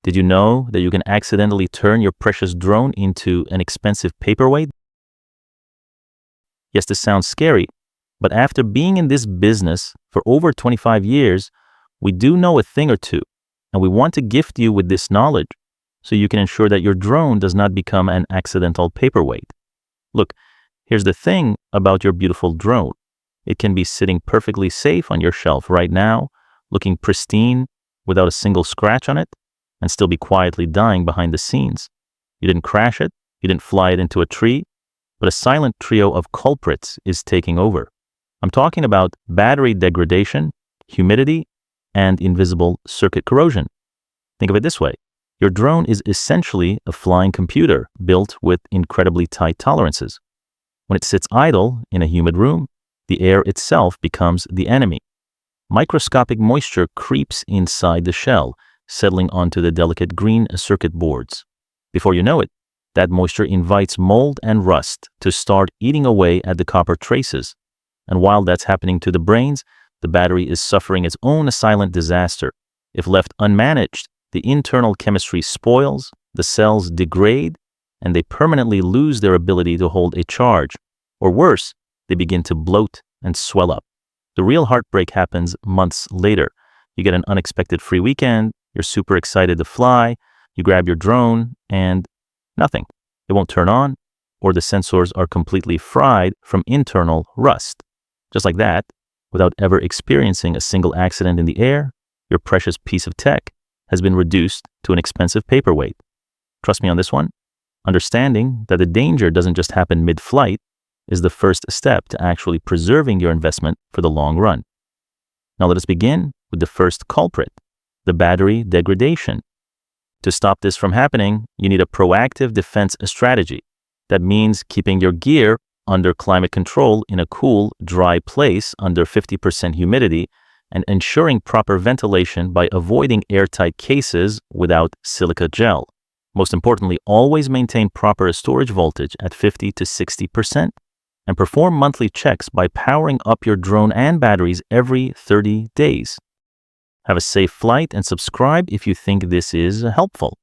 Did you know that you can accidentally turn your precious drone into an expensive paperweight? Yes, this sounds scary, but after being in this business for over 25 years, we do know a thing or two, and we want to gift you with this knowledge so you can ensure that your drone does not become an accidental paperweight. Look, here's the thing about your beautiful drone. It can be sitting perfectly safe on your shelf right now, looking pristine without a single scratch on it, and still be quietly dying behind the scenes. You didn't crash it, you didn't fly it into a tree, but a silent trio of culprits is taking over. I'm talking about battery degradation, humidity, and invisible circuit corrosion. Think of it this way. Your drone is essentially a flying computer built with incredibly tight tolerances. When it sits idle in a humid room, the air itself becomes the enemy. Microscopic moisture creeps inside the shell, settling onto the delicate green circuit boards. Before you know it, that moisture invites mold and rust to start eating away at the copper traces. And while that's happening to the brains, the battery is suffering its own silent disaster. If left unmanaged, the internal chemistry spoils, the cells degrade, and they permanently lose their ability to hold a charge. Or worse, they begin to bloat and swell up. The real heartbreak happens months later. You get an unexpected free weekend, you're super excited to fly, you grab your drone, and nothing. It won't turn on, or the sensors are completely fried from internal rust. Just like that, without ever experiencing a single accident in the air, your precious piece of tech has been reduced to an expensive paperweight. Trust me on this one. Understanding that the danger doesn't just happen mid-flight is the first step to actually preserving your investment for the long run. Now let us begin with the first culprit, the battery degradation. To stop this from happening, you need a proactive defense strategy. That means keeping your gear under climate control in a cool, dry place under 50% humidity and ensuring proper ventilation by avoiding airtight cases without silica gel. Most importantly, always maintain proper storage voltage at 50 to 60% and perform monthly checks by powering up your drone and batteries every 30 days. Have a safe flight and subscribe if you think this is helpful.